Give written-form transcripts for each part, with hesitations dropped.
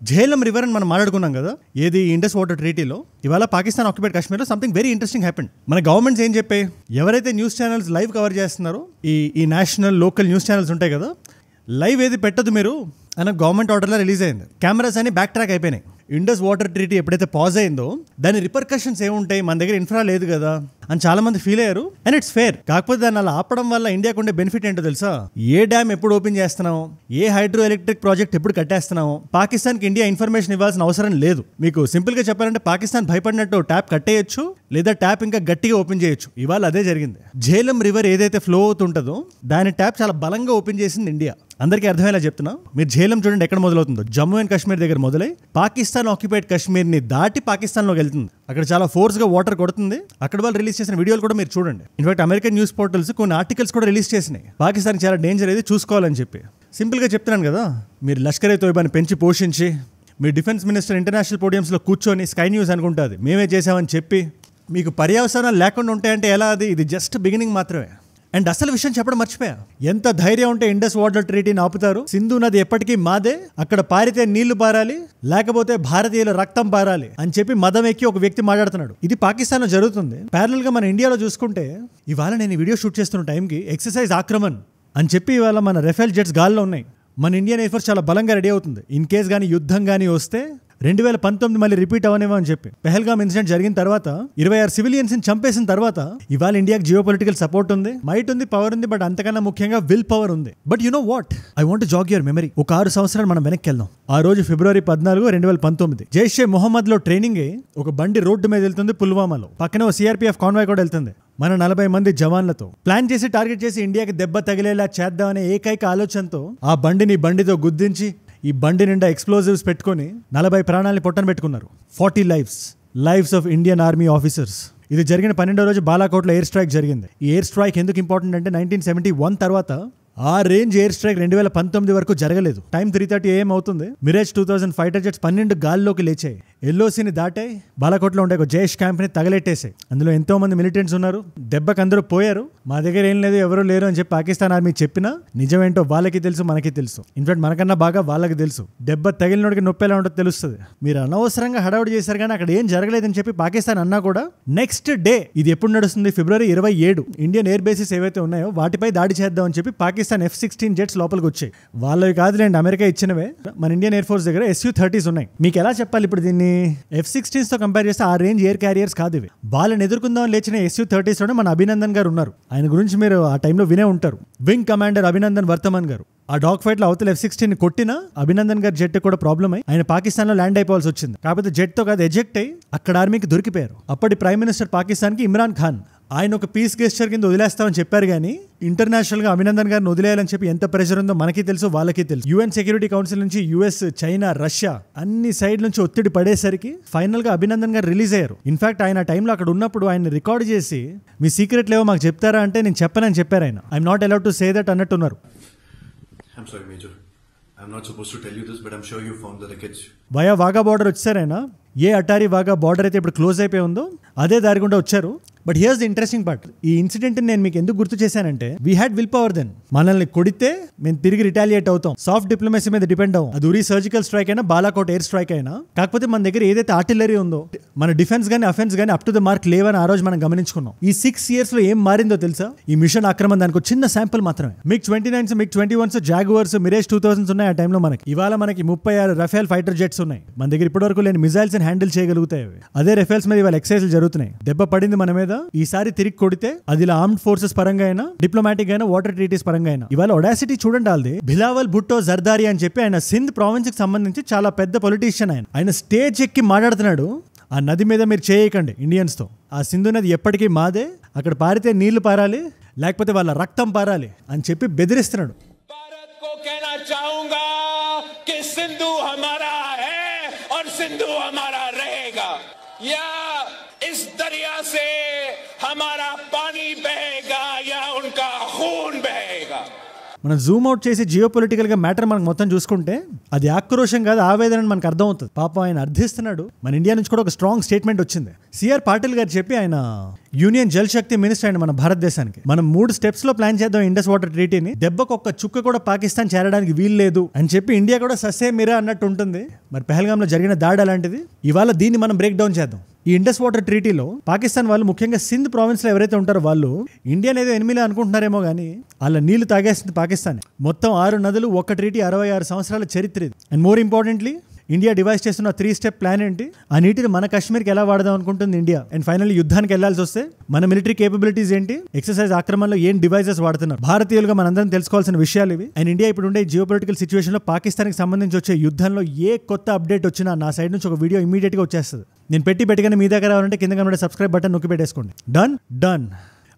ఝేలం river అని మనం మాట్లాడుకున్నాం కదా, ఏది ఇండస్ వాటర్ ట్రీటీలో. ఇవాళ పాకిస్తాన్ ఆక్యుపైడ్ కాశ్మీర్లో సంథింగ్ వెరీ ఇంట్రెస్టింగ్ హ్యాపెండ్. మన గవర్నమెంట్స్ ఏం చెప్పాయి, ఎవరైతే న్యూస్ ఛానల్స్ లైవ్ కవర్ చేస్తున్నారో, ఈ నేషనల్ లోకల్ న్యూస్ ఛానల్స్ ఉంటాయి కదా, లైవ్ ఏది పెట్టదు మీరు అని గవర్నమెంట్ ఆర్డర్లో రిలీజ్ అయింది. కెమెరాస్ అని బ్యాక్ ట్రాక్ అయిపోయినాయి. ఇండస్ వాటర్ ట్రీటీ ఎప్పుడైతే పాజ్ అయిందో దాని రిపర్కషన్స్ ఏముంటాయి, మన దగ్గర ఇన్ఫ్రా లేదు కదా అని చాలా మంది ఫీల్ అయ్యారు. And it's fair. కాకపోతే దాన్ని అలా ఆపడం వల్ల ఇండియాకు ఉండే బెనిఫిట్ ఏంటో తెలుసా? ఏ డ్యామ్ ఎప్పుడు ఓపెన్ చేస్తున్నాం, ఏ హైడ్రో ఎలక్ట్రిక్ ప్రాజెక్ట్ ఎప్పుడు కట్టేస్తున్నాం, పాకిస్తాన్కి ఇండియా ఇన్ఫర్మేషన్ ఇవ్వాల్సిన అవసరం లేదు. మీకు సింపుల్ గా చెప్పాలంటే పాకిస్తాన్ భయపడినట్టు ట్యాప్ కట్టేయచ్చు, లేదా ట్యాప్ ఇంకా గట్టిగా ఓపెన్ చేయొచ్చు. ఇవాళ అదే జరిగింది. ఝేలం రివర్ ఏదైతే ఫ్లో అవుతుంటుందో దాని ట్యాప్ చాలా బలంగా ఓపెన్ చేసింది ఇండియా. అందరికీ అర్థమయ్యేలా చెప్తున్నా. మీరు ఝేలం చూడండి ఎక్కడ మొదలవుతుందో, జమ్మూ అండ్ కాశ్మీర్ దగ్గర మొదలై పాకిస్తాన్ ఆక్యుపైడ్ కాశ్మీర్ ని దాటి పాకిస్తాన్లోకి వెళ్తుంది. అక్కడ చాలా ఫోర్స్ గా వాటర్ కొడుతుంది. అక్కడ వాళ్ళు రిలీజ్ చేసిన వీడియోలు కూడా మీరు చూడండి. ఇన్ఫాక్ట్ అమెరికన్ న్యూస్ పోర్టల్స్ కొన్ని ఆర్టికల్స్ కూడా రిలీజ్ చేసినాయి, పాకిస్తాన్ చాలా డేంజర్ అయితే చూసుకోవాలని చెప్పి. సింపుల్ గా చెప్తున్నాను కదా, మీరు లష్కర్-ఏ తోయిబాని పెంచి పోషించి మీ డిఫెన్స్ మినిస్టర్ ఇంటర్నేషనల్ పోడియంస్లో కూర్చొని స్కై న్యూస్ అనుకుంటుంది మేమే చేసామని చెప్పి మీకు పర్యవసానాలు లేకుండా ఉంటాయంటే ఎలా? ఇది జస్ట్ బిగినింగ్ మాత్రమే. అండ్ అసలు విషయం చెప్పడం మర్చిపోయా, ఎంత ధైర్యం ఉంటే ఇండస్ వాటర్ ట్రీటీని ఆపుతారు? సింధు నది ఎప్పటికీ మాదే, అక్కడ పారితే నీళ్లు పారాలి, లేకపోతే భారతీయుల రక్తం పారాలి అని చెప్పి మదం ఎక్కి ఒక వ్యక్తి మాట్లాడుతున్నాడు. ఇది పాకిస్తాన్ లో జరుగుతుంది. ప్యారల్ గా మన ఇండియాలో చూసుకుంటే, ఇవాళ నేను ఈ వీడియో షూట్ చేస్తున్న టైంకి ఎక్సర్సైజ్ ఆక్రమణ్ అని చెప్పి ఇవాళ మన రఫేల్ జెట్స్ గాల్లో ఉన్నాయి. మన ఇండియన్ ఎయిర్ ఫోర్స్ చాలా బలంగా రెడీ అవుతుంది. ఇన్ కేస్ కానీ యుద్ధం కానీ వస్తే 2019 మళ్ళీ రిపీట్ అవనేమో అని చెప్పి. పెహల్గామ్ ఇన్సిడెంట్ జరిగిన తర్వాత 26 సివిలియన్స్ ని చంపేసిన తర్వాత ఇవాళ ఇండియాకి జియో పొలిటికల్ సపోర్ట్ ఉంది, మైట్ ఉంది, పవర్ ఉంది. బట్ అంతకన్నా ముఖ్యంగా విల్ పవర్ ఉంది. But you know what, I want to jog your memory. ఒక 6 సంవత్సరాలు మనం వెనక్కి వెళ్దాం. ఆ రోజు ఫిబ్రవరి 14, 2019 జైషే మొహమ్మద్ లో ట్రైనింగ్ ఒక బండి రోడ్డు మీద వెళ్తుంది పుల్వామాలో. పక్కనే ఒక సిఆర్పీఎఫ్ కాన్వాయ్ కూడా వెళ్తుంది. మన 40 మంది జవాన్లతో ప్లాన్ చేసి టార్గెట్ చేసి ఇండియాకి దెబ్బ తగిలేలా చేద్దామనే ఏకైక ఆలోచనతో ఆ బండితో గుద్దించి ఈ బండి నిండా ఎక్స్ప్లోజివ్స్ పెట్టుకొని 40 ప్రాణాలని పొట్టన పెట్టుకున్నారు. 40 lives of Indian army officers. ఇది జరిగిన 12వ రోజు బాలాకోట్లో ఎయిర్ స్ట్రైక్ జరిగింది. ఈ ఎయిర్ స్ట్రైక్ ఎందుకు ఇంపార్టెంట్ అంటే 1971 తర్వాత ఆ రేంజ్ ఎయిర్ స్ట్రైక్ 2019 వరకు జరగలేదు. టైం 3:30 AM అవుతుంది. మిరాజ్ 2000 ఫైటర్ జెట్స్ 12 గాల్లోకి లేచాయి. ఎల్ఓసిని దాటాయి. బాలాకోట్లో ఉండే ఒక జైష్ క్యాంప్ ని తగలెట్టేసాయి. అందులో ఎంతో మంది మిలిటెంట్స్ ఉన్నారు. దెబ్బకి అందరూ పోయారు. మా దగ్గర ఏం లేదు, ఎవరు లేరు అని చెప్పి పాకిస్తాన్ ఆర్మీ చెప్పినా నిజమేంటో వాళ్ళకి తెలుసు, మనకి తెలుసు. ఇన్ఫాక్ట్ మనకన్నా బాగా వాళ్ళకి తెలుసు. దెబ్బ తగిలినోడికి నొప్పి ఎలా ఉంటుందో తెలుస్తుంది. మీరు అనవసరంగా హడావుడి చేశారు కానీ అక్కడ ఏం జరగలేదని చెప్పి పాకిస్తాన్ అన్నా కూడా నెక్స్ట్ డే, ఇది ఎప్పుడు నడుస్తుంది, ఫిబ్రవరి 27, ఇండియన్ ఎయిర్ బేసెస్ ఏవైతే ఉన్నాయో వాటిపై దాడి చేద్దామని చెప్పి పాకిస్తాన్ F-16 జెట్స్ లోపలికి వచ్చాయి. వాళ్ళవి కాదులేండి, అమెరికా ఇచ్చినవే. మన ఇండియన్ ఎయిర్ ఫోర్స్ దగ్గర Su-30s ఉన్నాయి. మీకు ఎలా చెప్పాలి ఇప్పుడు దీన్ని? F-16s తో కంపేర్ చేస్తే ఆ రేంజ్ ఎయిర్ క్యారియర్స్ కాదు ఇవి. వాళ్ళని ఎదుర్కొందామని లేచిన Su-30s లోనే మన అభినందన్ గారు ఉన్నారు. ఆయన గురించి మీరు ఆ టైంలో వినే ఉంటారు. వింగ్ కమాండర్ అభినందన్ వర్తమాన్ గారు. ఆ డాగ్ ఫైట్ లో అవతల F-16 ని కొట్టినా అభినందన్ గారి జెట్ కూడా ప్రాబ్లం అయ్యి ఆయన పాకిస్తాన్ లో ల్యాండ్ అయిపోవాల్సి వచ్చింది. కాకపోతే జెట్ తో కాదు, ఎజెక్ట్ అయ్యి అక్కడ ఆర్మీకి దొరికిపోయారు. అప్పటి ప్రైమ్ మినిస్టర్ పాకిస్తాన్ కి ఇమ్రాన్ ఖాన్. ఆయన ఒక పీస్ గెస్చర్ కింద వదిలేస్తామని చెప్పారు కానీ ఇంటర్నేషనల్ గా అభినందన్ గారిని వదిలేయాలని చెప్పి ఎంత ప్రెషర్ ఉందో మనకి తెలుసు, వాళ్ళకి తెలుసు. యుఎన్ సెక్యూరిటీ కౌన్సిల్ నుంచి US, చైనా, రష్యా అన్ని సైడ్ నుంచి ఒత్తిడి పడేసరికి ఫైనల్ గా అభినందన్ గారు రిలీజ్ అయ్యారు. ఇన్ఫాక్ట్ ఆయన టైంలో అక్కడ ఉన్నప్పుడు ఆయన రికార్డ్ చేసి మీ సీక్రెట్ లేవో మాకు చెప్తారా అంటే నేను చెప్పనని చెప్పారు ఆయన. I'm not allowed to say that అన్నట్టున్నారు. I'm sorry, Major. I'm not supposed to tell you this, but I'm sure you found the wreckage. Via Wagah border వచ్చారైనా. ఏ అటారీ వాగా బార్డర్ అయితే ఇప్పుడు క్లోజ్ అయిపోయి ఉందో అదే దారి గుండా వచ్చారు. But here's the interesting part. ఈ ఇన్సిడెంట్ నేను మీకు ఎందుకు గుర్తు చేశానంటే, we had will power then. మనల్ని కొడితే మేము తిరిగి రిటాలియేట్ అవుతాం. సాఫ్ట్ డిప్లొమసీ మీద డిపెండ్ అవ్వం. అది ఉరి సర్జికల్ స్ట్రైక్ అయినా, బాలాకోట్ ఎయిర్ స్ట్రైక్ అయినా. కాకపోతే మన దగ్గర ఏదైతే ఆర్టిలరీ ఉందో, మన డిఫెన్స్ గానీ అఫెన్స్ గానీ అప్ టు ద మార్క్ లేవని ఆ రోజు మనం గమనించుకున్నాం. ఈ 6 years లో ఏం మారిందో తెలుసా? ఈ మిషన్ ఆక్రమణ దానికి ఒక చిన్న శాంపుల్ మాత్రమే. MiG-29s, MiG-21s, జాగువార్స్, మిరాజ్ 2000s ఉన్నాయి ఆ టైంలో మనకి. ఇవాళ మనకి 36 రఫేల్ ఫైటర్ జెట్స్ ఉన్నాయి. మన దగ్గర ఇప్పటివరకు లేని మిజైల్స్ హ్యాండిల్ చేయగలుగుతాయి. అదే రఫేల్స్ మీద ఇవాళ ఎక్సైజ్లు జరుగుతున్నాయి. దెబ్బ పడింది మన మీద. ఈసారి తిరిగి కొడితే అది ఇలా ఆర్మ్డ్ ఫోర్సెస్ పరంగా అయినా, డిప్లొమాటిక్ అయినా, వాటర్ ట్రీటీస్ పరంగా అయినా. ఇవాళ ఒడాసిటీ చూడండి వాళ్ళది. బిలావల్ భుట్టో జర్దారి అని చెప్పి ఆయన సింధ్ ప్రావిన్స్ కి సంబంధించి చాలా పెద్ద పొలిటీషియన్. ఆయన స్టేజ్ ఎక్కి మాట్లాడుతున్నాడు, ఆ నది మీద మీరు చేయకండి ఇండియన్స్ తో. ఆ సింధు నది ఎప్పటికీ మాదే, అక్కడ పారితే నీళ్లు పారాలి, లేకపోతే వాళ్ళ రక్తం పారాలి అని చెప్పి బెదిరిస్తున్నాడు. सिंधु हमारा रहेगा या इस दरिया से हमारा पानी बहेगा या उनका खून बहेगा. మనం జూమ్ అవుట్ చేసి జియో పొలిటికల్ గా మ్యాటర్ మనకు మొత్తం చూసుకుంటే అది ఆక్రోషం కాదు, ఆవేదన అని మనకు అర్థం అవుతుంది. పాపం ఆయన అర్థిస్తున్నాడు. మన ఇండియా నుంచి కూడా ఒక స్ట్రాంగ్ స్టేట్మెంట్ వచ్చింది. సిఆర్ పాటిల్ గారు చెప్పి, ఆయన యూనియన్ జల్ శక్తి మినిస్టర్ అండి మన భారతదేశానికి. మనం 3 స్టెప్స్ లో ప్లాన్ చేద్దాం ఇండస్ వాటర్ ట్రీటీని, దెబ్బకు ఒక్క చుక్క కూడా పాకిస్తాన్ చేరడానికి వీలు లేదు అని చెప్పి ఇండియా కూడా ససే మీరా అన్నట్టు ఉంటుంది. మరి పెహల్గామ్ లో జరిగిన దాడి అలాంటిది. ఇవాళ దీన్ని మనం బ్రేక్ డౌన్ చేద్దాం. ఈ ఇండస్ వాటర్ ట్రీటీలో పాకిస్తాన్ వాళ్ళు, ముఖ్యంగా సింధ్ ప్రావిన్స్ లో ఎవరైతే ఉంటారో వాళ్ళు ఇండియా ఏదో ఎనిమిది అనుకుంటున్నారేమో కానీ వాళ్ళ నీళ్లు తాగేస్తుంది పాకిస్తాన్. మొత్తం 6 నదులు, ఒక ట్రీటీ, 66 సంవత్సరాల చరిత్ర ఇది. And more importantly India device చేస్తున్న 3 స్టెప్ ప్లాన్ ఏంటి, ఆ నీటిని మన కాశ్మీర్కి ఎలా వాడదాం అనుకుంటుంది ఇండియా. అండ్ ఫైనల్లీ యుద్ధానికి వెళ్లాల్సి వస్తే మన మిలిటరీ కేపబిలిటీస్ ఏంటి, ఎక్సర్సైజ్ ఆక్రమణలో ఏం డివైజెస్ వాడుతున్నారు, భారతీయులుగా మనందరం తెలుసుకోవాల్సిన విషయాలు ఇవి. అండ్ ఇండియా ఇప్పుడు ఉండే జియో పొలిటికల్ సిచ్యువేషన్ లో పాకిస్తాన్కి సంబంధించి వచ్చే యుద్ధంలో ఏ కొత్త అప్డేట్ వచ్చినా నా సైడ్ నుంచి ఒక వీడియో ఇమీడియట్ గా వచ్చేస్తుంది. నేను పెట్టగానే మీ దగ్గర రావాలంటే కింద కనబడే సబ్స్క్రైబ్ బటన్ నొక్కి పెట్టేసుకోండి. డన్.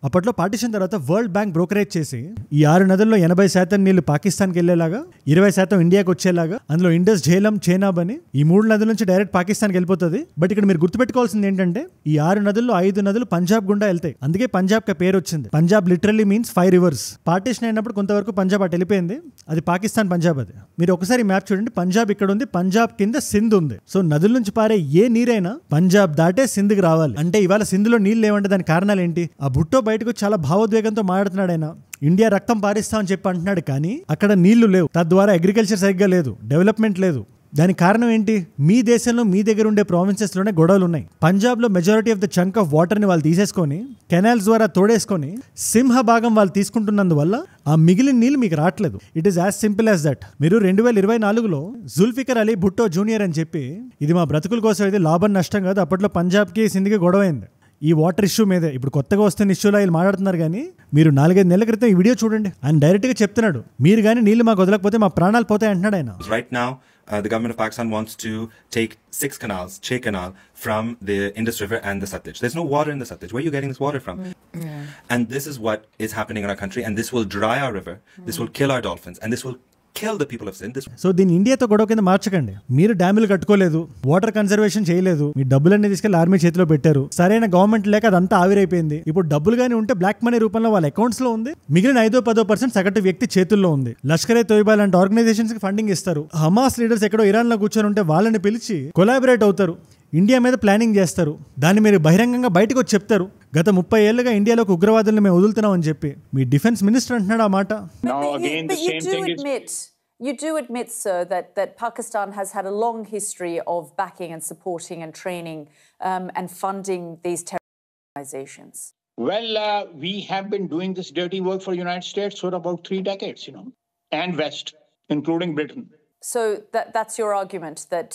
అప్పట్లో పార్టిషన్ తర్వాత వరల్డ్ బ్యాంక్ బ్రోకరేజ్ చేసి ఈ 6 నదుల్లో 80% నీళ్లు పాకిస్తాన్కి వెళ్లేలాగా, 20% ఇండియాకి వచ్చేలాగా, అందులో ఇండస్, ఝేలం, చేనాబ్ అని ఈ 3 నదుల నుంచి డైరెక్ట్ పాకిస్తాన్కి వెళ్ళిపోతుంది. బట్ ఇక్కడ మీరు గుర్తుపెట్టుకోవాల్సింది ఏంటంటే ఈ 6 నదుల్లో 5 నదులు పంజాబ్ గుండా వెళ్తాయి. అందుకే పంజాబ్ కి పేరు వచ్చింది. Punjab literally means 5 reverse. Partition అయినప్పుడు కొంతవరకు పంజాబ్ అటు వెళ్ళిపోయింది, అది పాకిస్తాన్ పంజాబ్. అది మీరు ఒకసారి మ్యాప్ చూడండి, పంజాబ్ ఇక్కడ ఉంది, పంజాబ్ కింద సింధ్ ఉంది. సో నదుల నుంచి పారే ఏ నీరైనా పంజాబ్ దాటే సింధ్కి రావాలి. అంటే ఇవాళ సింధులో నీళ్ళు లేవంటే దాని కారణాలు ఏంటి? ఆ భుట్టో బయటకు చాలా భావోద్వేగంతో మాట్లాడుతున్నాడు ఆయన. ఇండియా రక్తం పారిస్తామని చెప్పి అంటున్నాడు, కానీ అక్కడ నీళ్లు లేవు, తద్వారా అగ్రికల్చర్ సరిగ్గా లేదు, డెవలప్మెంట్ లేదు. దానికి కారణం ఏంటి? మీ దేశంలో మీ దగ్గర ఉండే ప్రావిన్సెస్ లోనే గొడవలు ఉన్నాయి. పంజాబ్ లో majority of the chunk of water ని వాళ్ళు తీసేసుకొని కెనాల్స్ ద్వారా తోడేసుకొని సింహ భాగం వాళ్ళు తీసుకుంటున్నందువల్ల ఆ మిగిలిన నీళ్ళు మీకు రావట్లేదు. It is as simple as that. మీరు 2024లో జుల్ఫికర్ అలీ భుట్టో జూనియర్ అని చెప్పి, ఇది మా బ్రతుకుల కోసం అయితే లాభం నష్టం కాదు, అప్పట్లో పంజాబ్కి సింధ్కి గొడవ అయింది ఈ వాటర్ ఇష్యూ మీదే. ఇప్పుడు కొత్తగా వస్తున్న ఇష్యూలో వీళ్ళు మాట్లాడుతున్నారు, కానీ మీరు 4-5 నెలల క్రితం ఈ వీడియో చూడండి, ఆయన డైరెక్ట్ గా చెప్తున్నాడు, మీరు కానీ నీళ్లు మాకు వదలకపోతే మా ప్రాణాలు పోతాయి అంటున్నాడు ఆయన. Right now, the government of Pakistan wants to take 6 canals, Che Canal, from the Indus River and the Satluj. There's no water in the Satluj. Where are you getting this water from? And this is what is happening in our country, and this will dry our river, this will kill our dolphins, and this will kill the people of Sindh. So దీన్ని ఇండియాతో గొడవ కింద మార్చకండి. మీరు డ్యాములు కట్టుకోలేదు, water conservation చేయలేదు, మీ డబ్బులన్నీ తీసుకెళ్లి army చేతిలో పెట్టారు, సరైన గవర్నమెంట్ లేక అదంతా ఆవిరైపోయింది. ఇప్పుడు డబ్బులు గానీ ఉంటే బ్లాక్ మనీ రూపంలో వాళ్ళ అకౌంట్స్ లో ఉంది, మిగిలిన 5-10% సగటు వ్యక్తి చేతుల్లో ఉంది. లష్కరే తోయిబా లాంటి ఆర్గనైజేషన్స్ కి ఫండింగ్ ఇస్తారు. హమాస్ లీడర్స్ ఎక్కడో ఇరాన్ లో కూర్చొని ఉంటే వాళ్ళని పిలిచి కొలాబరేట్ అవుతారు, ఇండియా మీద ప్లానింగ్ చేస్తారు. దాన్ని మీరు బహిరంగంగా బయటకు వచ్చి చెప్తారు, గత 30 ఏళ్లుగా ఇండియాలోకి ఉగ్రవాదులను మేము వదులుతున్నాం అని చెప్పి. మీ డిఫెన్స్ మినిస్టర్ అంటున్నాడు ఆ మాట. You do admit, sir, that Pakistan has had a long history of backing and supporting and training and funding these terrorist organizations. Well, we have been doing this dirty work for the United States for about 3 decades, and West, including Britain. So that's your argument that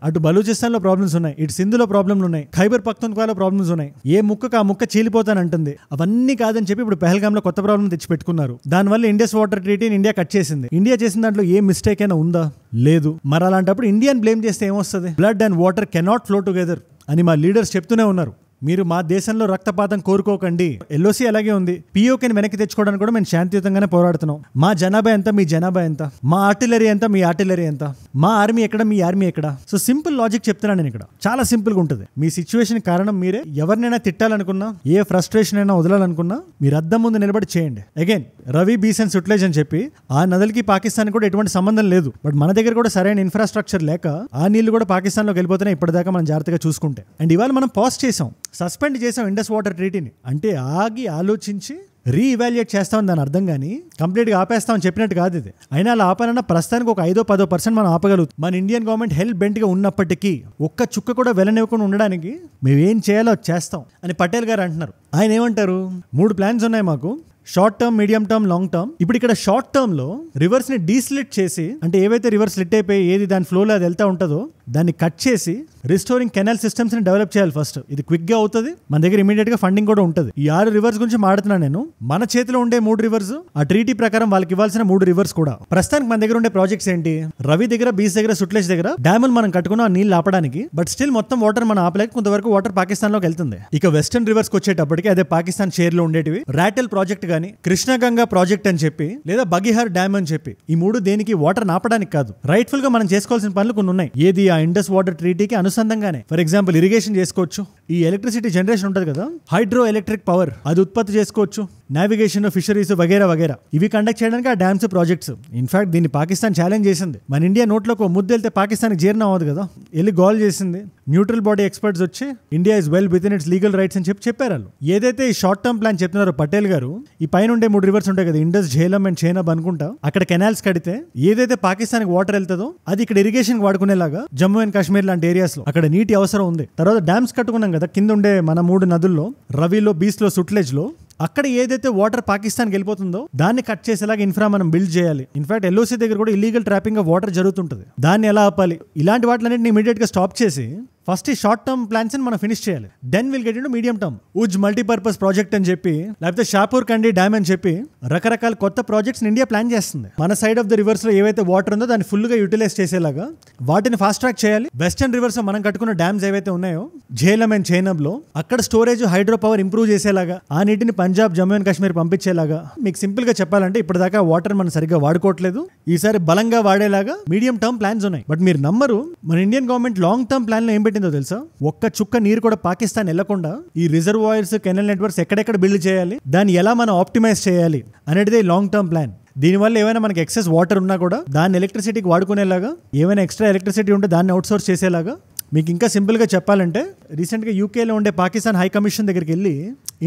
అటు బలూచిస్తాన్ లో problems ఉన్నాయి, ఇటు సింధులో ప్రాబ్లమ్లు ఉన్నాయి, Khyber పఖ్తూన్ఖ్వాలో problems ఉన్నాయి. ఏ ముక్కకు ఆ ముక్క చీలిపోతానంటుంది. అవన్నీ కాదని చెప్పి ఇప్పుడు పెహల్గామ్ లో కొత్త ప్రాబ్లం తెచ్చి పెట్టుకున్నారు. దానివల్ల ఇండస్ వాటర్ ట్రీటీని ఇండియా కట్ చేసింది. ఇండియా చేసిన దాంట్లో ఏ మిస్టేక్ అయినా ఉందా? లేదు. మరి అలాంటప్పుడు ఇండియాని బ్లేమ్ చేస్తే ఏమొస్తుంది? Blood and water cannot flow together అని మా లీడర్స్ చెప్తూనే ఉన్నారు. మీరు మా దేశంలో రక్తపాతం కోరుకోకండి. ఎల్ఓసి అలాగే ఉంది. పిఓకేని వెనక్కి తెచ్చుకోవడానికి కూడా మేము శాంతియుతంగానే పోరాడుతున్నాం. మా జనాభా ఎంత, మీ జనాభా ఎంత, మా ఆర్టిలరీ ఎంత, మీ ఆర్టిలరీ ఎంత, మా ఆర్మీ ఎక్కడ, మీ ఆర్మీ ఎక్కడ. సో సింపుల్ లాజిక్ చెప్తున్నాను నేను ఇక్కడ, చాలా సింపుల్ గా ఉంటుంది. మీ సిచ్యువేషన్ కారణం మీరే. ఎవరినైనా తిట్టాలనుకున్నా, ఏ ఫ్రస్ట్రేషన్ అయినా వదలాలనుకున్నా మీరు అద్దం ముందు నిలబడి చేయండి. అగైన్ రవి బీసెన్ సుట్లేజ్ అని చెప్పి ఆ నదులకి పాకిస్తాన్ కూడా ఎటువంటి సంబంధం లేదు. బట్ మన దగ్గర కూడా సరైన ఇన్ఫ్రాస్ట్రక్చర్ లేక ఆ నీళ్లు కూడా పాకిస్తాన్ లోకి వెళ్ళిపోతున్నాయి ఇప్పటిదాకా మనం జాగ్రత్తగా చూసుకుంటే. అండ్ ఇవాళ మనం పాజ్ చేసాం, సస్పెండ్ చేసాం ఇండస్ వాటర్ ట్రీటీని. అంటే ఆగి ఆలోచించి రీఇవాల్యుయేట్ చేస్తామని దాని అర్థం, కానీ కంప్లీట్గా ఆపేస్తామని చెప్పినట్టు కాదు ఇది. అయినా అలా ఆపాలన్నా ప్రస్తుతానికి ఒక 5-10% మనం ఆపగలుగుతాం. మన ఇండియన్ గవర్నమెంట్ హెల్ప్ బెంట్గా ఉన్నప్పటికీ ఒక్క చుక్క కూడా వెళ్ళనివ్వకుండా ఉండడానికి మేమేం చేయాలో చేస్తాం అని పటేల్ గారు అంటున్నారు. ఆయన ఏమంటారు? 3 ప్లాన్స్ ఉన్నాయి మాకు, short term, medium term, long term. ఇప్పుడు ఇక్కడ షార్ట్ టర్మ్ లో రివర్స్ ని డీస్లిట్ చేసి, అంటే ఏవైతే రివర్స్ స్లిట్ అయిపోయి ఏది దాని ఫ్లోలో అది వెళ్తా ఉంటుందో దాన్ని కట్ చేసి రిస్టోరింగ్ కెనాల్ సిస్టమ్స్ ని డెవలప్ చేయాలి ఫస్ట్. ఇది క్విక్ గా అవుతుంది, మన దగ్గర ఇమీడియట్ గా ఫండింగ్ కూడా ఉంటుంది. ఈ 6 రివర్స్ గురించి మాడుతున్నాను నేను. మన చేతిలో ఉండే 3 రివర్స్, ఆ ట్రీటీ ప్రకారం వాళ్ళకి ఇవ్వాల్సిన 3 రివర్స్ కూడా. ప్రస్తుతానికి మన దగ్గర ఉండే ప్రాజెక్ట్స్ ఏంటి? రవి దగ్గర, బీచ్ దగ్గర, సుట్లేజ్ దగ్గర డ్యాములు మనం కట్టుకున్నాం ఆ నీళ్ళు ఆపడానికి. బట్ స్టిల్ మొత్తం వాటర్ మనం ఆపలేక కొంతవరకు వాటర్ పాకిస్తాన్ లోకి వెళ్తుంది. ఇక వెస్టర్న్ రివర్స్ వచ్చేటప్పటికి అదే పాకిస్తాన్ షేర్ లో ఉండేటివి రాటెల్ ప్రాజెక్ట్ గానీ, కృష్ణగంగా ప్రాజెక్ట్ అని చెప్పి, లేదా బగిహార్ డ్యామ్ అని చెప్పి, ఈ 3 దేనికి వాటర్ నాపడానికి కాదు, రైట్ఫుల్ గా మనం చేసుకోవాల్సిన పనులు కొన్ని ఉన్నాయి. ఏది? ఆ ఇండస్ వాటర్ ట్రీటీకి అనుసంధంగానే. ఫర్ ఎగ్జాంపుల్ ఇరిగేషన్ చేసుకోవచ్చు, ఈ ఎలక్ట్రిసిటీ జనరేషన్ ఉంటుంది కదా, హైడ్రో ఎలక్ట్రిక్ పవర్ అది ఉత్పత్తి చేసుకోవచ్చు, నావిగేషన్, ఫిషరీస్ వగేరా వగేరా ఇవి కండక్ట్ చేయడానికి ఆ డ్యామ్స్ ప్రాజెక్ట్స్. ఇన్ఫాక్ట్ దీన్ని పాకిస్తాన్ ఛాలెంజ్ చేసింది. మన ఇండియా నోట్లోకి ముద్దు వెళ్తే పాకిస్తాన్కి జీర్ణం అవ్వదు కదా, వెళ్ళి గోల్ చేసింది. న్యూట్రల్ బాడీ ఎక్స్పర్ట్స్ వచ్చి India is well with in it's legal rights అని చెప్పారు వాళ్ళు. ఏదైతే ఈ షార్ట్ టర్మ్ ప్లాన్ చెప్తున్నారో పటేల్ గారు, ఈ పైన ఉండే 3 రివర్స్ ఉంటాయి కదా, ఇండస్, ఝేలం అండ్ చేనాబ్ అనుకుంటా, అక్కడ కెనాల్స్ కడితే ఏదైతే పాకిస్తాన్కి వాటర్ వెళ్తుందో అది ఇక్కడ ఇరిగేషన్ వాడుకునేలాగా జమ్మూ అండ్ కాశ్మీర్ లాంటి ఏరియాస్ లో అక్కడ నీటి అవసరం ఉంది. తర్వాత డ్యామ్స్ కట్టుకున్నాం కదా కింద ఉండే మన 3 నదుల్లో, రవిలో, బీస్ లో, సుట్లెజ్ లో, అక్కడ ఏదైతే వాటర్ పాకిస్తాన్కి వెళ్ళిపోతుందో దాన్ని కట్ చేసేలాగా ఇన్ఫ్రా మనం బిల్డ్ చేయాలి. ఇన్ఫాక్ట్ ఎల్ఓసి దగ్గర కూడా ఇల్లీగల్ ట్రాపింగ్ ఆఫ్ వాటర్ జరుగుతుంటుంది. దాన్ని ఎలా ఆపాలి, ఇలాంటి వాటిలన్నింటినీ ఇమీడియట్ గా స్టాప్ చేసి ఫస్ట్ ఈ షార్ట్ టర్మ్ ప్లాన్స్ మనం ఫినిష్ చేయాలి. Then will get into medium term. ఉజ్ మల్టీపర్పస్ ప్రాజెక్ట్ అని చెప్పి, లేకపోతే షాపూర్ కండి డ్యామ్ అని చెప్పి రకరకాల కొత్త ప్రాజెక్ట్స్ ఇండియా ప్లాన్ చేస్తుంది. మన సైడ్ ఆఫ్ ద రివర్స్ లో ఏవైతే వాటర్ ఉందో దాన్ని ఫుల్ గా యూటిలైజ్ చేసేలాగా వాటిని ఫాస్ట్ ట్రాక్ చేయాలి. వెస్టర్న్ రివర్స్ లో మనం కట్టుకున్న డ్యామ్స్ ఏవైతే ఉన్నాయో ఝేలం అండ్ చేనబ్ లో, అక్కడ స్టోరేజ్, హైడ్రో పవర్ ఇంప్రూవ్ చేసేలాగా, ఆ నీటిని పంజాబ్, జమ్మూ అండ్ కాశ్మీర్ పంపించేలాగా. మీకు సింపుల్ గా చెప్పాలంటే ఇప్పటిదాకా వాటర్ మనం సరిగ్గా వాడుకోవట్లేదు, ఈసారి బలంగా వాడేలాగా మీడియం టర్మ్ ప్లాన్స్ ఉన్నాయి. బట్ మీరు నమ్మరు, మన Indian government long term plan లో ఏం పెట్టిందో తెలుసా? ఒక్క చుక్క నీరు కూడా పాకిస్తాన్ వెళ్లకుండా ఈ రిజర్వాయర్స్, కెనల్ నెట్వర్క్స్ ఎక్కడెక్కడ బిల్డ్ చేయాలి, దాన్ని ఎలా మనం ఆప్టిమైజ్ చేయాలి అనేదే లాంగ్ టర్మ్ ప్లాన్. దీనివల్ల ఏమైనా మనకి ఎక్సెస్ వాటర్ ఉన్నా కూడా దాన్ని ఎలక్ట్రిసిటీకి వాడుకునేలాగా, ఏమైనా ఎక్స్ట్రా ఎలక్ట్రిసిటీ ఉంటే దాన్ని అవుట్సోర్స్ చేసేలాగా. మీకు ఇంకా సింపుల్గా చెప్పాలంటే, రీసెంట్గా యూకేలో ఉండే పాకిస్తాన్ హై కమిషన్ దగ్గరికి వెళ్ళి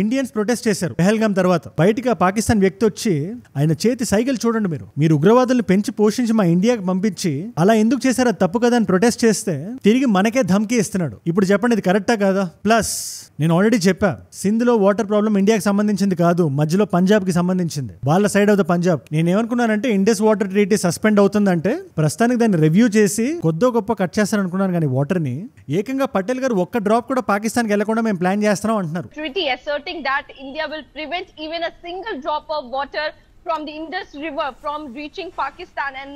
ఇండియన్స్ ప్రొటెస్ట్ చేశారు పెహల్గాం తర్వాత. బయటగా పాకిస్తాన్ వ్యక్తి వచ్చి ఆయన చేతి సైకిల్ చూడండి, మీరు ఉగ్రవాదులను పెంచి పోషించి మా ఇండియాకి పంపించి అలా ఎందుకు చేశారు, అది తప్పు కదా అని ప్రొటెస్ట్ చేస్తే తిరిగి మనకే ధమ్కీ ఇస్తున్నాడు. ఇప్పుడు చెప్పండి, ఇది కరెక్టా కాదా? ప్లస్ నేను ఆల్రెడీ చెప్పా, సింధులో వాటర్ ప్రాబ్లం ఇండియాకి సంబంధించింది కాదు, మధ్యలో పంజాబ్కి సంబంధించింది, వాళ్ళ సైడ్ ఆఫ్ ద పంజాబ్. నేను ఏమనుకున్నానంటే ఇండస్ వాటర్ ట్రీటీ సస్పెండ్ అవుతుందంటే ప్రస్తుతానికి దాన్ని రివ్యూ చేసి కొద్దో గొప్ప కట్ చేస్తారనుకున్నాను, కానీ వాటర్ ని ఏకంగా పటేల్ గారు ఒక్క డ్రాప్ కూడా పాకిస్తాన్కి వెళ్లకుండా మేము ప్లాన్ చేస్తున్నాం అంటున్నారు. Treaty asserting that India will prevent even a single drop of water from the Indus River from reaching Pakistan and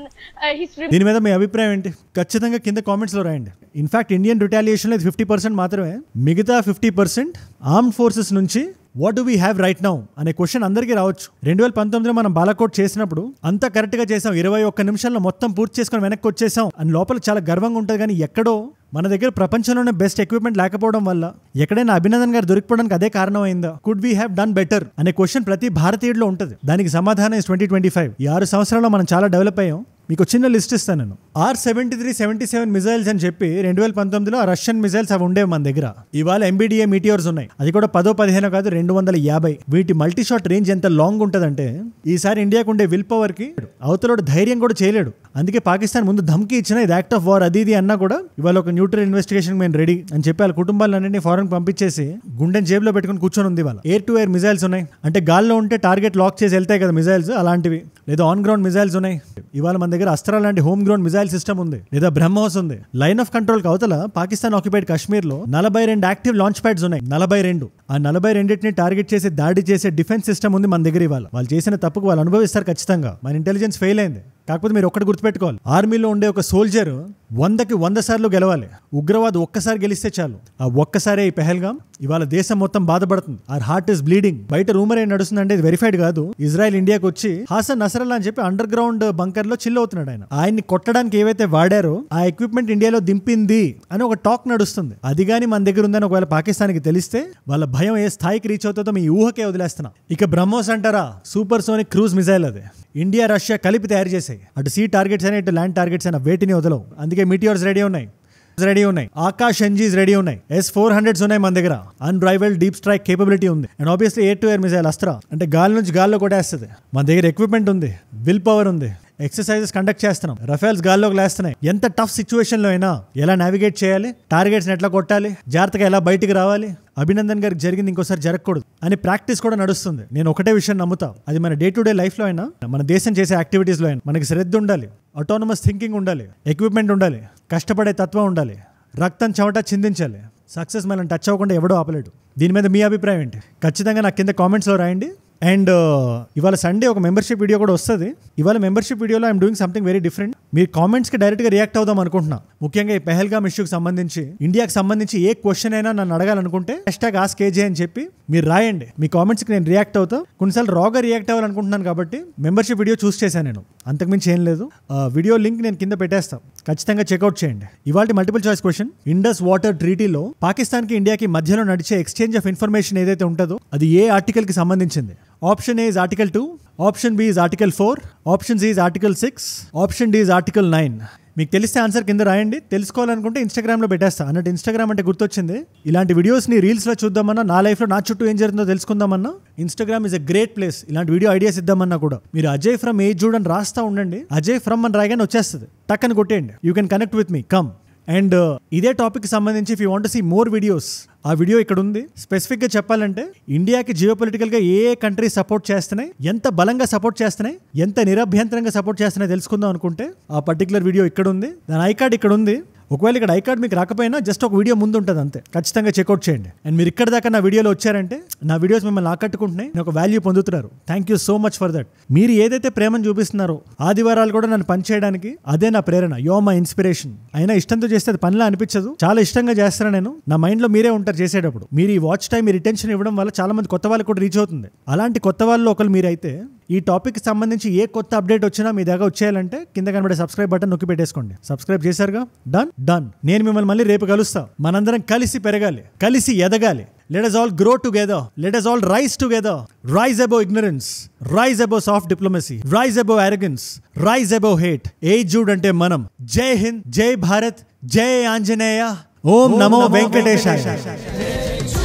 his. దీని మీద మీ అభిప్రాయం ఏంటి? ఖచ్చితంగా కింద కామెంట్స్ లో రాయండి. ఇన్ఫాక్ట్ ఇండియన్ రిటాలియేషన్ లో 50% మాత్రమే, మిగతా 50% ఆర్మ్డ్ ఫోర్సెస్ నుంచి what do we have right now అనే క్వశ్చన్ అందరికీ రావచ్చు. 2019లో మనం బాలాకోట్ చేసినప్పుడు అంతా కరెక్ట్ గా చేసాం, 21 నిమిషాల్లో మొత్తం పూర్తి చేసుకొని వెనక్కి వచ్చేసాం అని లోపల చాలా గర్వంగా ఉంటుంది. కానీ ఎక్కడో మన దగ్గర ప్రపంచంలోనే బెస్ట్ ఎక్విప్మెంట్ లేకపోవడం వల్ల, ఎక్కడైనా అభినందన్ గారు దొరికిపోవడానికి అదే కారణం అయిందా? Could we have done better అనే క్వశ్చన్ ప్రతి భారతీయుడిలో ఉంటుంది. దానికి సమాధానం 2025. ఈ 6 సంవత్సరాల్లో మనం చాలా డెవలప్ అయ్యాం. మీకు చిన్న లిస్ట్ ఇస్తాను నేను. R-73, 77 మిజైల్స్ అని చెప్పి 2019లో ఆ రష్యన్ మిజైల్స్ అవి ఉండేవి మన దగ్గర. ఇవాళ MBDA మీటియోర్స్ ఉన్నాయి, అది కూడా 10-15 కాదు 250. వీటి మల్టీ షాట్ రేంజ్ ఎంత లాంగ్ ఉంటుందంటే ఈసారి ఇండియాకు ఉండే విల్ పవర్ కి అవతలోడు ధైర్యం కూడా చేయలేడు. అందుకే పాకిస్తాన్ ముందు ధమ్కి ఇచ్చిన ఇది యాక్ట్ ఆఫ్ వార్ అది ఇది అన్నా కూడా ఇవాళ ఒక న్యూట్రల్ ఇన్వెస్టిగేషన్ మేము రెడీ అని చెప్పి వాళ్ళ కుటుంబాలన్నింటినీ ఫారెన్ పంపించేసి గుండెని జేబులో పెట్టుకుని కూర్చొని ఉంది. వాళ్ళ ఎయిర్ టు ఎయిర్ మిజైల్స్ ఉన్నాయి, అంటే గాల్లో ఉంటే టార్గెట్ లాక్ చేసి వెళ్తాయి కదా మిజైల్స్, అలాంటివి. లేదా ఆన్ గ్రౌండ్ మిజైల్స్ ఉన్నాయి. ఇవాళ మన దగ్గర అస్త్రా లాంటి హోమ్ గ్రౌండ్ మిజైల్ సిస్టమ్ ఉంది, లేదా బ్రహ్మోస్ ఉంది. లైన్ ఆఫ్ కంట్రోల్ అవతల పాకిస్తాన్ ఆక్యుపైడ్ కాశ్మీర్ లో 42 యాక్టివ్ లాంచ్ ప్యాడ్స్ ఉన్నాయి. 42. ఆ 42ని టార్గెట్ చేసి దాడి చేసే డిఫెన్స్ సిస్టమ్ ఉంది మన దగ్గర. ఇవాళ వాళ్ళు చేసిన తప్పుకు వాళ్ళు అనుభవిస్తారు ఖచ్చితంగా. మన ఇంటెలిజెన్స్ ఫెయిల్ అయింది. కాకపోతే మీరు ఒక్కటి గుర్తుపెట్టుకోవాలి, ఆర్మీలో ఉండే ఒక సోల్జర్ 100కి 100 సార్లు గెలవాలి. ఉగ్రవాదు ఒక్కసారి గెలిస్తే చాలు. ఆ ఒక్కసారే ఈ పెహల్గాం. ఇవాళ దేశం మొత్తం బాధపడుతుంది. Our heart is bleeding. బయట రూమర్ ఏం నడుస్తుందంటే ఇది వెరిఫైడ్ కాదు. ఇజ్రాయెల్ ఇండియాకి వచ్చి హాసన్ నసరల్లా అని చెప్పి అండర్ గ్రౌండ్ బంకర్ లో చిల్ అవుతున్నాడు ఆయన. ఆయన్ని కొట్టడానికి ఏవైతే వాడారో ఆ ఎక్విప్మెంట్ ఇండియాలో దింపింది అని ఒక టాక్ నడుస్తుంది. అది కానీ మన దగ్గర ఉందని ఒకవేళ పాకిస్తాన్కి తెలిస్తే వాళ్ళ భయం ఏ స్థాయికి రీచ్ అవుతుందో మీ ఊహకే వదిలేస్తున్నా. ఇక బ్రహ్మోస్ అంటారా, సూపర్ సోనిక్ క్రూజ్ మిసైల్. అదే ఇండియా రష్యా కలిపి తయారు చేసాయి. అటు సీ టార్గెట్స్ అయినా ఇటు ల్యాండ్ టార్గెట్స్ అయినా వేటిని వదలవు. అందుకే మీటియోర్స్ రెడీ ఉన్నాయి, ఆకాష్ ఎన్జీస్ రెడీ ఉన్నాయి, S-400s ఉన్నాయి మన దగ్గర. అన్రైవల్డ్ డీప్ స్ట్రైక్ కేపబిలిటీ ఉంది. And obviously air to air missile Astra, అంటే గాలి నుంచి గాల్లో కొట్టేస్తుంది. మన దగ్గర ఎక్విప్మెంట్ ఉంది, విల్ పవర్ ఉంది, ఎక్సర్సైజెస్ కండక్ట్ చేస్తున్నాం, రఫేల్స్ గాల్లోకి లేస్తున్నాయి. ఎంత టఫ్ సిచ్యువేషన్ లో అయినా ఎలా నావిగేట్ చేయాలి, టార్గెట్స్ ఎట్లా కొట్టాలి, జాగ్రత్తగా ఎలా బయటికి రావాలి, అభినందన్ గారికి జరిగింది ఇంకోసారి జరగకూడదు అని ప్రాక్టీస్ కూడా నడుస్తుంది. నేను ఒకటే విషయం నమ్ముతా, అది మన డే టు డే లైఫ్ లో అయినా, మన దేశం చేసే యాక్టివిటీస్ లో అయినా మనకి శ్రద్ధ ఉండాలి, ఆటోనమస్ థింకింగ్ ఉండాలి, ఎక్విప్మెంట్ ఉండాలి, కష్టపడే తత్వం ఉండాలి, రక్తం చెమట చిందించాలి. సక్సెస్ మనం టచ్ అవ్వకుండా ఎవడో ఆపలేడు. దీని మీద మీ అభిప్రాయం ఏంటి? ఖచ్చితంగా నాకు కింద కామెంట్స్లో రాయండి. అండ్ ఇవాళ సండే ఒక మెంబర్షిప్ వీడియో కూడా వస్తుంది. ఇవాళ మెంబర్షిప్ వీడియోలో I'm doing something very different. మీరు కామెంట్స్కి డైరెక్ట్గా రియాక్ట్ అవుదాం అనుకుంటున్నా. ముఖ్యంగా ఈ పెహల్గామ్ ఇష్యూకి సంబంధించి, ఇండియాకి సంబంధించి ఏ క్వశ్చన్ అయినా నన్ను అడగాలనుకుంటే #AskKJ అని చెప్పి మీరు రాయండి. మీ కామెంట్స్కి నేను రియాక్ట్ అవుతా. కొన్నిసార్లు రాగా రియాక్ట్ అవ్వాలనుకుంటున్నాను కాబట్టి మెంబర్షిప్ వీడియో చూస్ చేశాను నేను. అంతకుమించి ఏం లేదు. వీడియో లింక్ నేను కింద పెట్టేస్తాను, ఖచ్చితంగా చెక్అవుట్ చేయండి. ఇవాళ multiple choice question, Indus water ట్రీటీలో పాకిస్తాన్కి ఇండియాకి మధ్యలో నడిచే ఎక్స్చేంజ్ ఆఫ్ ఇన్ఫర్మేషన్ ఏదైతే ఉంటుందో అది ఏ ఆర్టికల్కి సంబంధించింది? Option A is article 2, option B is article 4, option C is article 6, option D is article 9. మీకు తెలిస్తే ఆన్సర్ కింద రాయండి. తెలుసుకోవాలనుకుంటే ఇన్స్టాగ్రామ్లో పెట్టేస్తా. అన్నట్టు ఇన్స్టాగ్రామ్ అంటే గుర్తొచ్చింది. ఇలాంటి వీడియోస్ని రీల్స్లో చూద్దామన్నా, నా లైఫ్లో నా చుట్టూ ఏం జరుగుతుందో తెలుసుకుందామన్నా Instagram is a great place. ఇలాంటి వీడియో ఐడియాస్ ఇద్దామన్నా కూడా మీరు అజయ్ ఫ్రమ్ ఏజ్ చూడని రాస్తా ఉండండి. అజయ్ ఫ్రమ్ అని రాయగానే వచ్చేస్తుంది. టక్కని కొట్టేయండి. You can connect with me, come. And ఇదే టాపిక్ సంబంధించి if you want to see more videos, ఆ వీడియో ఇక్కడ ఉంది. స్పెసిఫిక్గా చెప్పాలంటే ఇండియాకి జియోపొలిటికల్గా ఏ కంట్రీ సపోర్ట్ చేస్తున్నాయి, ఎంత బలంగా సపోర్ట్ చేస్తున్నాయి, ఎంత నిరభ్యంతరంగా సపోర్ట్ చేస్తున్నాయి తెలుసుకుందాం అనుకుంటే ఆ పర్టికులర్ వీడియో ఇక్కడ ఉంది. దాని ఐకార్డ్ ఇక్కడ ఉంది. ఒకవేళ ఇక్కడ ఐకార్డ్ మీకు రాకపోయినా జస్ట్ ఒక వీడియో ముందు ఉంటుంది అంతే. ఖచ్చితంగా చెక్అవుట్ చేయండి. అండ్ మీరు ఇక్కడ దాకా నా వీడియోలో వచ్చారంటే నా వీడియోస్ మిమ్మల్ని ఆకట్టుకుంటున్నాయి, నేను ఒక వాల్యూ పొందుతున్నారు. Thank you so much for that. మీరు ఏదైతే ప్రేమను చూపిస్తున్నారో ఆదివారాలు కూడా నన్ను పని చేయడానికి అదే నా ప్రేరణ. Yo my inspiration. అయినా ఇష్టంతో చేస్తే అది పనిలా అనిపించదు. చాలా ఇష్టంగా చేస్తాను నేను. నా మైండ్లో మీరే ఉంటారు చేసేటప్పుడు. మీరు ఈ వాచ్ టైం, మీ రిటెన్షన్ ఇవ్వడం వల్ల చాలా మంది కొత్త వాళ్ళకి కూడా రీచ్ అవుతుంది. అలాంటి కొత్త వాళ్ళు ఒకరు మీరైతే ఈ టాపిక్ సంబంధించి ఏ కొత్త అప్డేట్ వచ్చినా మీ దగ్గర వచ్చేయాలంటే కింద కనబడే సబ్స్క్రైబ్ బటన్ నొక్కి పెట్టేసుకోండి. సబ్స్క్రైబ్ చేశారుగా, డన్. నేను మిమ్మల్ని మళ్ళీ రేపు కలుస్తా. మనందరం కలిసి పెరగాలి, కలిసి ఎదగాలి. Let us all grow together. Let us all rise together. Rise above ignorance. Rise above soft diplomacy. Rise above arrogance. Rise above hate. Age ante manam. Jai Hind, Jai Bharat, Jai Anjaneya. Om Namo Venkateshaya.